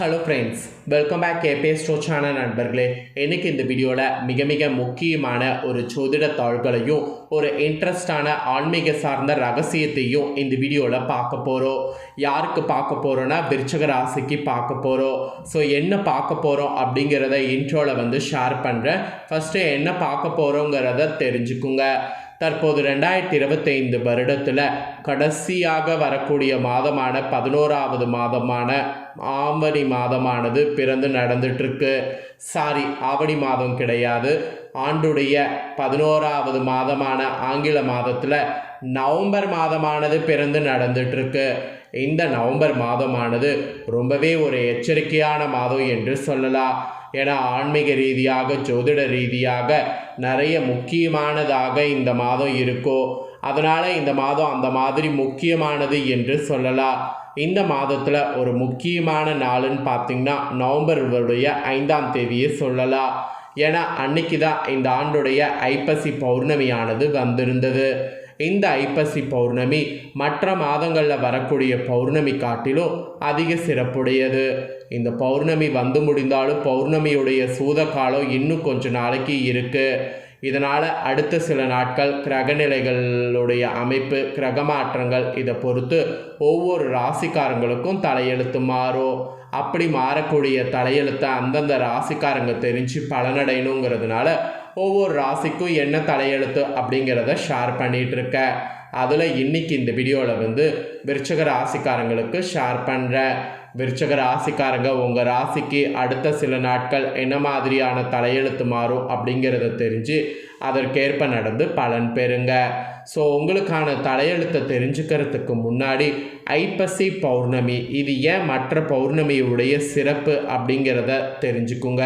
Hello friends, welcome back KPS ஸ்டோ channel நண்பர்களே. இன்றைக்கி இந்த வீடியோவில் மிக மிக முக்கியமான ஒரு ஜோதிட தாள்களையும் ஒரு இன்ட்ரெஸ்டான ஆன்மீக சார்ந்த ரகசியத்தையும் இந்த வீடியோவில் பார்க்க போகிறோம். யாருக்கு பார்க்க போகிறோன்னா விருச்சிக ராசிக்கு பார்க்க போகிறோம். ஸோ என்ன பார்க்க போகிறோம் அப்படிங்கிறத இன்ட்ரோவில் ஷேர் பண்ணுறேன். ஃபஸ்ட்டு என்ன பார்க்க போகிறோங்கிறத தெரிஞ்சுக்குங்க. தற்போது 2025 வருடத்தில் கடைசியாக வரக்கூடிய மாதமான 11வது மாதமான ஆவணி மாதமானது பிறந்து நடந்துட்டுருக்கு. ஆவணி மாதம் கிடையாது, ஆண்டுடைய 11வது மாதமான ஆங்கில மாதத்தில் நவம்பர் மாதமானது பிறந்து நடந்துட்டுருக்கு. இந்த நவம்பர் மாதமானது ரொம்பவே ஒரு எச்சரிக்கையான மாதம் என்று சொல்லலாம். ஏன்னா ஆன்மீக ரீதியாக ஜோதிட ரீதியாக நிறைய முக்கியமானதாக இந்த மாதம் இருக்கும். அதனால் இந்த மாதம் அந்த மாதிரி முக்கியமானது என்று சொல்லலாம். இந்த மாதத்தில் ஒரு முக்கியமான நாளுன்னு பார்த்திங்கன்னா நவம்பருடைய 5ஆம் தேதியை சொல்லலாம். ஏன்னா அன்னைக்கு தான் இந்த ஆண்டுடைய ஐப்பசி பௌர்ணமியானது வந்திருந்தது. இந்த ஐப்பசி பௌர்ணமி மற்ற மாதங்களில் வரக்கூடிய பௌர்ணமி காட்டிலும் அதிக சிறப்புடையது. இந்த பௌர்ணமி வந்து முடிந்தாலும் பௌர்ணமியுடைய சூத காலம் இன்னும் கொஞ்ச நாளைக்கு இருக்குது. இதனால் அடுத்த சில நாட்கள் கிரகநிலைகளுடைய அமைப்பு, கிரக மாற்றங்கள் இதை பொறுத்து ஒவ்வொரு ராசிக்காரங்களுக்கும் தலையெழுத்து மாறும். அப்படி மாறக்கூடிய தலையெழுத்தை அந்தந்த ராசிக்காரங்க தெரிஞ்சு பலனடையணுங்கிறதுனால ஒவ்வொரு ராசிக்கும் என்ன தலையெழுத்து அப்படிங்கிறத ஷேர் பண்ணிகிட்ருக்கேன். அதில் இன்றைக்கி இந்த வீடியோவில் விருச்சிக ராசிக்காரங்களுக்கு ஷேர் பண்ணுறேன். விருச்சிக ராசிக்காரங்க உங்கள் ராசிக்கு அடுத்த சில நாட்கள் என்ன மாதிரியான தலையெழுத்து மாறும் அப்படிங்கிறத தெரிஞ்சு அதற்கேற்ப நடந்து பலன் பெறுங்க. ஸோ உங்களுக்கான தலையெழுத்தை தெரிஞ்சுக்கிறதுக்கு முன்னாடி ஐப்பசி பௌர்ணமி இது ஏன் மற்ற பௌர்ணமியுடைய சிறப்பு அப்படிங்கிறத தெரிஞ்சுக்குங்க.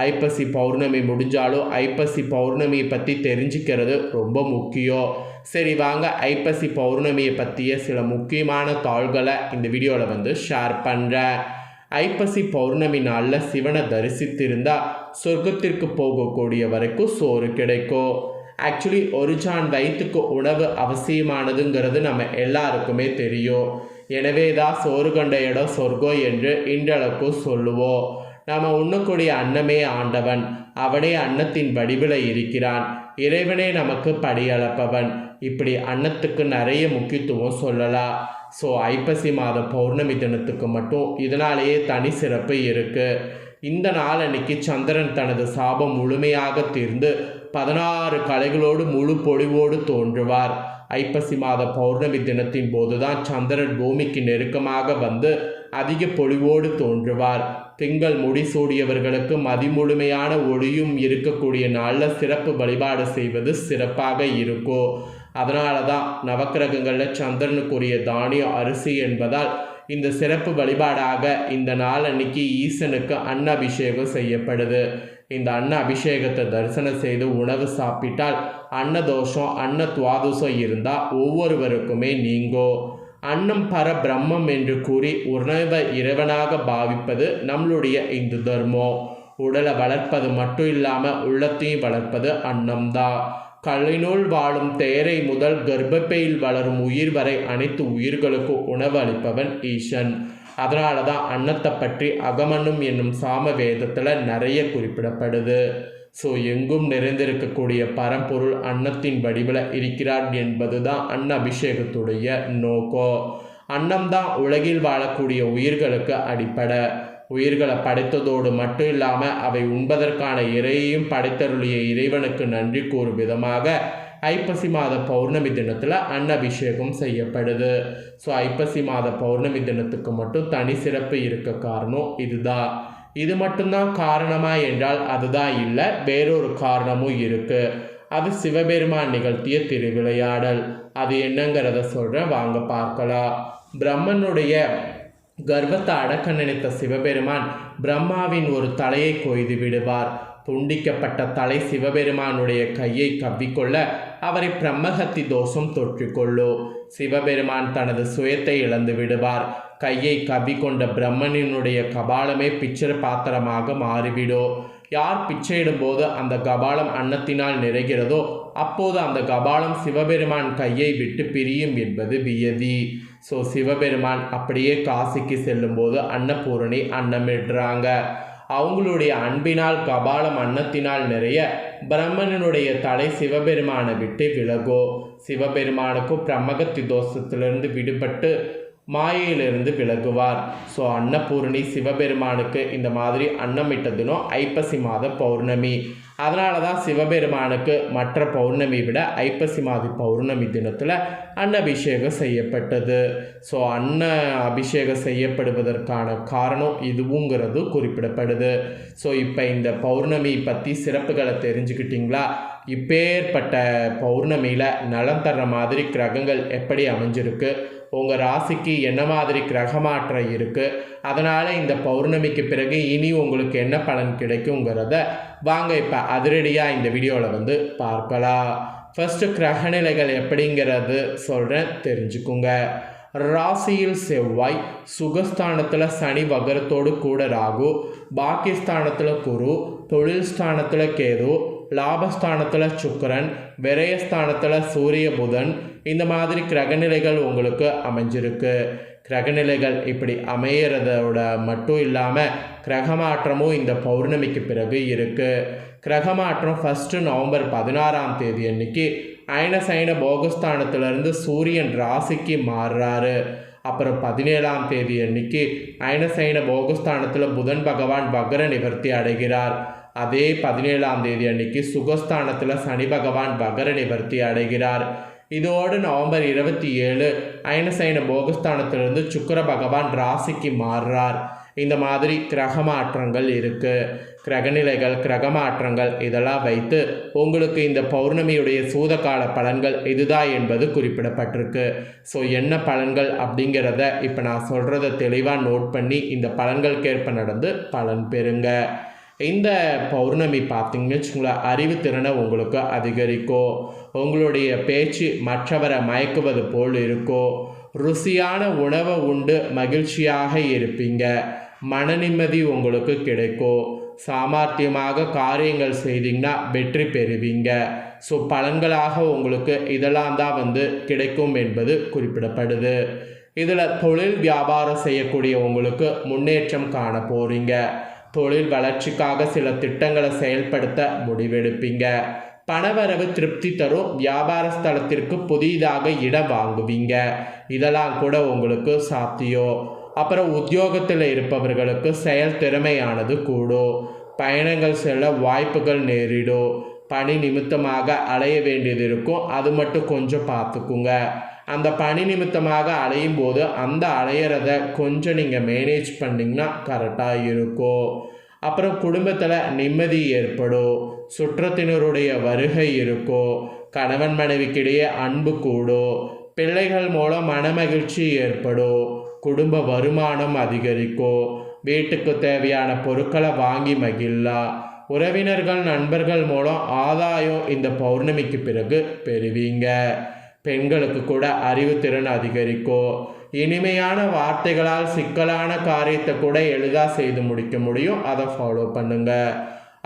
ஐப்பசி பௌர்ணமி முடிஞ்சாலும் ஐப்பசி பௌர்ணமியை பற்றி தெரிஞ்சுக்கிறது ரொம்ப முக்கியம். சரி வாங்க, ஐப்பசி பௌர்ணமியை பற்றிய சில முக்கியமான தாள்களை இந்த வீடியோவில் ஷேர் பண்ணுறேன். ஐப்பசி பௌர்ணமி நாளில் சிவனை தரிசித்திருந்தால் சொர்க்கத்திற்கு போகக்கூடிய வரைக்கும் சோறு கிடைக்கும். ஆக்சுவலி ஒரு ஜான் வயிற்றுக்கு உணவு அவசியமானதுங்கிறது நம்ம எல்லாருக்குமே தெரியும். எனவே தான் சோறு கண்ட இடம் சொர்க்கம் என்று இன்றளவுக்கு சொல்லுவோம். நாம் உண்ணக்கூடிய அன்னமே ஆண்டவன், அவனே அன்னத்தின் வடிவில் இருக்கிறான், இறைவனே நமக்கு படியளப்பவன். இப்படி அன்னத்துக்கு நிறைய முக்கியத்துவம் சொல்லலாம். ஸோ ஐப்பசி மாத பௌர்ணமி தினத்துக்கு மட்டும் இதனாலேயே தனி சிறப்பு இருக்குது. இந்த நாள் அன்னைக்கு சந்திரன் தனது சாபம் முழுமையாக தீர்ந்து 16 கலைகளோடு முழு பொழிவோடு தோன்றுவார். ஐப்பசி மாத பௌர்ணமி தினத்தின் போதுதான் சந்திரன் பூமிக்கு நெருக்கமாக வந்து அதிக பொழிவோடு தோன்றுவார். திங்கள் முடிசூடியவர்களுக்கு மதிமுழுமையான ஒளியும் இருக்கக்கூடிய நாளில் சிறப்பு வழிபாடு செய்வது சிறப்பாக இருக்கும். அதனால தான் நவக்கிரகங்களில் சந்திரனுக்குரிய தானியம் அரிசி என்பதால் இந்த சிறப்பு வழிபாடாக இந்த நாள் அன்னைக்கு ஈசனுக்கு அன்ன அபிஷேகம் செய்யப்படுது. இந்த அன்ன அபிஷேகத்தை தரிசனம் செய்து உணவு சாப்பிட்டால் அன்னதோஷம் அன்ன துவாதோஷம் இருந்தால் ஒவ்வொருவருக்குமே நீங்கும். அன்னம் பர பிரம்மம் என்று கூறி உணவை இறைவனாக பாவிப்பது நம்மளுடைய இந்து தர்மம். உடலை வளர்ப்பது மட்டும் இல்லாமல் உள்ளத்தையும் வளர்ப்பது அன்னம்தான். கல்லினுள் வாழும் தேரை முதல் கர்ப்பப்பையில் வளரும் உயிர் வரை அனைத்து உயிர்களுக்கும் உணவு அளிப்பவன் ஈசன். அதனால தான் அன்னத்தை பற்றி அகமன்னும் என்னும் சாம வேதத்தில் நிறைய குறிப்பிடப்படுது. ஸோ எங்கும் நிறைந்திருக்கக்கூடிய பரம்பொருள் அன்னத்தின் வடிவில் இருக்கிறார் என்பது தான் அன்ன அபிஷேகத்துடைய நோக்கம். அன்னம்தான் உலகில் வாழக்கூடிய உயிர்களுக்கு அடிப்படை. உயிர்களை படைத்ததோடு மட்டும் இல்லாமல் அவை உண்பதற்கான இறையையும் படைத்தருளிய இறைவனுக்கு நன்றி கூறும் விதமாக ஐப்பசி மாத பௌர்ணமி தினத்தில் அன்ன அபிஷேகம் செய்யப்படுது. ஸோ ஐப்பசி மாத பௌர்ணமி தினத்துக்கு மட்டும் தனி சிறப்பு இருக்க காரணம் இதுதான். இது மட்டும்தான் காரணமா என்றால் அதுதான் இல்லை, வேறொரு காரணமும் இருக்குது. அது சிவபெருமான் நிகழ்த்திய திருவிளையாடல். அது என்னங்கிறத சொல்கிறேன், வாங்க பார்க்கலாம். பிரம்மனுடைய கர்ப்பத்தை அடக்க நினைத்த சிவபெருமான் பிரம்மாவின் ஒரு தலையை கொய்து விடுவார். துண்டிக்கப்பட்ட தலை சிவபெருமானுடைய கையை கவ்விக்கொள்ள அவரை பிரம்மஹத்தி தோஷம் தொற்றிக்கொள்ளும். சிவபெருமான் தனது சுயத்தை இழந்து விடுவார். கையை கவ்விக்கொண்ட பிரம்மனினுடைய கபாலமே பிச்சர் பாத்திரமாக மாறிவிடும். யார் பிச்சையிடும்போது அந்த கபாலம் அன்னத்தினால் நிறைகிறதோ அப்போது அந்த கபாலம் சிவபெருமான் கையை விட்டு பிரியும் என்பது வியதி. ஸோ சிவபெருமான் அப்படியே காசிக்கு செல்லும்போது அன்னபூரணி அன்னமிடுறாங்க. அவங்களுடைய அன்பினால் கபாலம் அன்னத்தினால் நிறைய பிரம்மனுடைய தலை சிவபெருமானை விட்டு விலகோ. சிவபெருமானுக்கும் பிரம்மகத்தி தோஷத்திலிருந்து விடுபட்டு மாயையிலிருந்து விலகுவார். ஸோ அன்னபூரணி சிவபெருமானுக்கு இந்த மாதிரி அன்னமிட்ட தினம் ஐப்பசி மாத பௌர்ணமி. அதனால தான் சிவபெருமானுக்கு மற்ற பௌர்ணமி விட ஐப்பசி மாத பௌர்ணமி தினத்தில் அன்னபிஷேகம் செய்யப்பட்டது. ஸோ அன்ன அபிஷேகம் செய்யப்படுவதற்கான காரணம் இதுவுங்கிறது குறிப்பிடப்படுது. ஸோ இப்போ இந்த பௌர்ணமி பற்றி சிறப்புகளை தெரிஞ்சுக்கிட்டிங்களா? இப்பேற்பட்ட பௌர்ணமியில் நலம் தர்ற மாதிரி கிரகங்கள் எப்படி அமைஞ்சிருக்கு, உங்கள் ராசிக்கு என்ன மாதிரி கிரகமாற்றம் இருக்குது, அதனால் இந்த பௌர்ணமிக்கு பிறகு இனி உங்களுக்கு என்ன பலன் கிடைக்குங்கிறத வாங்க இப்போ அதிரடியாக இந்த வீடியோவில் பார்க்கலாம். ஃபஸ்ட்டு கிரகநிலைகள் எப்படிங்கிறது சொல்கிறேன், தெரிஞ்சுக்குங்க. ராசியில் செவ்வாய், சுகஸ்தானத்தில் சனி வகரத்தோடு கூட ராகு, பாக்கியஸ்தானத்தில் குரு, தொழில் ஸ்தானத்தில் கேது, லாபஸ்தானத்தில் சுக்கிரன், விரயஸ்தானத்தில் சூரிய புதன், இந்த மாதிரி கிரகநிலைகள் உங்களுக்கு அமைஞ்சிருக்கு. கிரகநிலைகள் இப்படி அமையிறதோட மட்டும் இல்லாமல் கிரகமாற்றமும் இந்த பௌர்ணமிக்கு பிறகு இருக்குது. கிரகமாற்றம் ஃபஸ்ட்டு நவம்பர் 16 அன்னைக்கு அயனசைன போகஸ்தானத்திலிருந்து சூரியன் ராசிக்கு மாறுறாரு. அப்புறம் 17 அன்னைக்கு அயனசைன போகஸ்தானத்தில் புதன் பகவான் வக்ர நிவர்த்தி அடைகிறார். அதே 17 அன்னைக்கு சுகஸ்தானத்தில் சனி பகவான் வக்ர நிவர்த்தி அடைகிறார். இதோடு நவம்பர் 27 அயனசைன போகஸ்தானத்திலிருந்து சுக்கிர பகவான் ராசிக்கு மாறுறார். இந்த மாதிரி கிரகமாற்றங்கள் இருக்குது. கிரகநிலைகள், கிரகமாற்றங்கள் இதெல்லாம் வைத்து உங்களுக்கு இந்த பௌர்ணமியுடைய சூதகால பலன்கள் இதுதான் என்பது குறிப்பிடப்பட்டிருக்கு. ஸோ என்ன பலன்கள் அப்படிங்கிறத இப்போ நான் சொல்கிறத தெளிவாக நோட் பண்ணி இந்த பலன்களுக்கேற்ப நடந்து பலன் பெறுங்க. இந்த பௌர்ணமி பார்த்திங்கன்னு வச்சுங்களேன், அறிவுத்திறனை உங்களுக்கு அதிகரிக்கும். உங்களுடைய பேச்சு மற்றவரை மயக்குவது போல் இருக்கும். ருசியான உணவை உண்டு மகிழ்ச்சியாக இருப்பீங்க. மன நிம்மதி உங்களுக்கு கிடைக்கும். சாமர்த்தியமாக காரியங்கள் செய்தீங்கன்னா வெற்றி பெறுவீங்க. ஸோ பலன்களாக உங்களுக்கு இதெல்லாம் தான் கிடைக்கும் என்பது குறிப்பிடப்படுது. இதில் தொழில் வியாபாரம் செய்யக்கூடிய உங்களுக்கு முன்னேற்றம் காண போகிறீங்க. தொழில் வளர்ச்சிக்காக சில திட்டங்களை செயல்படுத்த முடிவெடுப்பீங்க. பணவரவு திருப்தி தரும். வியாபார ஸ்தலத்திற்கு புதிதாக இடம் வாங்குவீங்க. இதெல்லாம் கூட உங்களுக்கு சாத்தியம். அப்புறம் உத்தியோகத்தில் இருப்பவர்களுக்கு செயல் திறமையானது கூடும். பயணங்கள் செல்ல வாய்ப்புகள் நேரிடும். பணி நிமித்தமாக அலைய வேண்டியது இருக்கும், அது மட்டும் கொஞ்சம் பார்த்துக்குங்க. அந்த பணி நிமித்தமாக அலையும் போது அந்த அலையிறத கொஞ்சம் நீங்கள் மேனேஜ் பண்ணிங்கன்னா கரெக்டாக இருக்கும். அப்புறம் குடும்பத்தில் நிம்மதி ஏற்படும். சுற்றத்தினருடைய வருகை இருக்கும். கணவன் மனைவிக்கிடையே அன்பு கூடும். பிள்ளைகள் மூலம் மனமகிழ்ச்சி ஏற்படும். குடும்ப வருமானம் அதிகரிக்கும். வீட்டுக்கு தேவையான பொருட்களை வாங்கி மகிழலாம். உறவினர்கள், நண்பர்கள் மூலம் ஆதாயம் இந்த பௌர்ணமிக்கு பிறகு பெறுவீங்க. பெண்களுக்கு கூட அறிவுத்திறன் அதிகரிக்கும். இனிமையான வார்த்தைகளால் சிக்கலான காரியத்தை கூட எளிதாக செய்து முடிக்க முடியும். அதை ஃபாலோ பண்ணுங்க.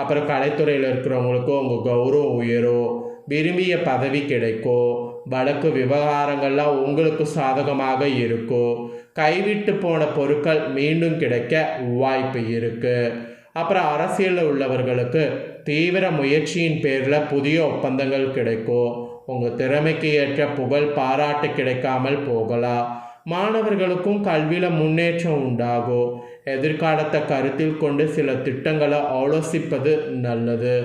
அப்புறம் கலைத்துறையில் இருக்கிறவங்களுக்கும் உங்கள் கௌரவம் உயரும். விரும்பிய பதவி கிடைக்கும். வழக்கு விவகாரங்கள்லாம் உங்களுக்கு சாதகமாக இருக்கும். கைவிட்டு போன பொருட்கள் மீண்டும் கிடைக்க வாய்ப்பு இருக்குது. அப்புறம் அரசியலில் உள்ளவர்களுக்கு தீவிர முயற்சியின் பேரில் புதிய ஒப்பந்தங்கள் கிடைக்கும். உங்கள் திறமைக்கு ஏற்ற புகழ், பாராட்டு கிடைக்காமல் போகலாம். மாணவர்களுக்கும் கல்வியில் முன்னேற்றம் உண்டாகும். எதிர்காலத்தை கருத்தில் கொண்டு சில திட்டங்களை ஆலோசிப்பது நல்லது.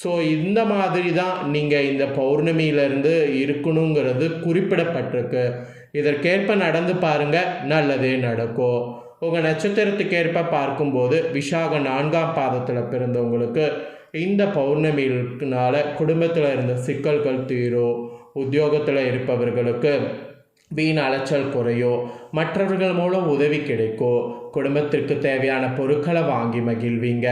ஸோ இந்த மாதிரி தான் நீங்கள் இந்த பௌர்ணமியிலேருந்து இருக்கணுங்கிறது குறிப்பிடப்பட்டிருக்கு. இதற்கேற்ப நடந்து பாருங்கள், நல்லதே நடக்கும். உங்கள் நட்சத்திரத்துக்கேற்ப பார்க்கும்போது விசாக 4ஆம் பாதத்தில் பிறந்தவங்களுக்கு இந்த பௌர்ணமியினால குடும்பத்தில் இருந்த சிக்கல்கள் தீரும். உத்தியோகத்தில் இருப்பவர்களுக்கு வீண் அலைச்சல் குறையும். மற்றவர்கள் மூலம் உதவி கிடைக்கும். குடும்பத்திற்கு தேவையான பொருட்களை வாங்கி மகிழ்வீங்க.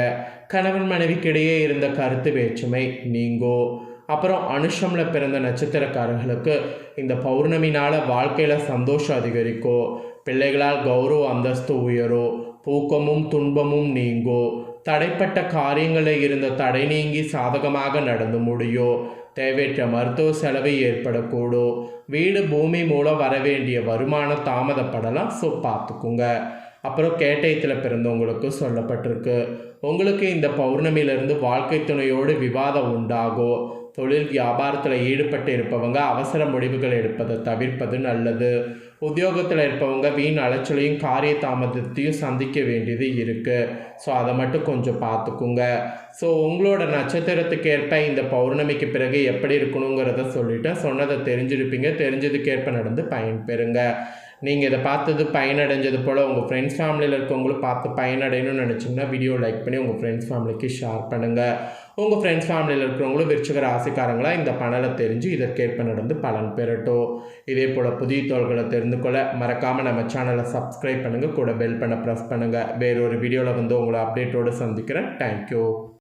கணவன் மனைவிக்கிடையே இருந்த கருத்து வேற்றுமை நீங்கும். அப்புறம் அனுஷமில் பிறந்த நட்சத்திரக்காரர்களுக்கு இந்த பௌர்ணமினால் வாழ்க்கையில் சந்தோஷம் அதிகரிக்கும். பிள்ளைகளால் கௌரவ அந்தஸ்து உயரும். தூக்கமும் துன்பமும் நீங்கும். தடைப்பட்ட காரியங்களில் இருந்த தடை நீங்கி சாதகமாக நடந்து முடியும். தேவையற்ற மருத்துவ செலவு ஏற்படக்கூடும். வீடு பூமி மூலம் வர வேண்டிய வருமானம் தாமதப்படலாம். ஸோ பார்த்துக்குங்க. அப்புறம் கேட்டயத்தில் பிறந்தவங்களுக்கு சொல்லப்பட்டிருக்கு, உங்களுக்கு இந்த பௌர்ணமியிலிருந்து வாழ்க்கை துணையோடு விவாதம் உண்டாகும். தொழில் வியாபாரத்தில் ஈடுபட்டு இருப்பவங்க அவசர முடிவுகள் எடுப்பதை தவிர்ப்பது நல்லது. உத்தியோகத்தில் இருப்பவங்க வீண் அலைச்சலையும் காரிய தாமதத்தையும் சந்திக்க வேண்டியது இருக்குது. ஸோ அதை மட்டும் கொஞ்சம் பார்த்துக்குங்க. ஸோ உங்களோட நட்சத்திரத்துக்கு ஏற்ப இந்த பௌர்ணமிக்கு பிறகு எப்படி இருக்கணுங்கிறத சொல்லிவிட்டு சொன்னதை தெரிஞ்சிருப்பீங்க. தெரிஞ்சதுக்கேற்ப நடந்து பயன்பெறுங்க. நீங்கள் இதை பார்த்தது பயனடைஞ்சது போல் உங்கள் ஃப்ரெண்ட்ஸ் ஃபேமிலியில் இருக்கவங்களும் பார்த்து பயனடையணும்னு நினச்சிங்கன்னா வீடியோ லைக் பண்ணி உங்கள் ஃப்ரெண்ட்ஸ் ஃபேமிலிக்கு ஷேர் பண்ணுங்கள். உங்கள் ஃப்ரெண்ட்ஸ் ஃபேமிலியில் இருக்கிறவங்களும் விருச்சிக ராசிக்காரங்களாக இந்த பலனை தெரிஞ்சு இதற்கேற்ப நடந்து பலன் பெறட்டும். இதே போல் புதிய தகவல்களை தெரிந்து கொள்ள மறக்காமல் நம்ம சேனலை சப்ஸ்கிரைப் பண்ணுங்கள். கூட பெல் பண்ண ப்ரெஸ் பண்ணுங்கள். வேறொரு வீடியோவில் வந்து உங்களை அப்டேட்டோடு சந்திக்கிறேன். தேங்க்யூ.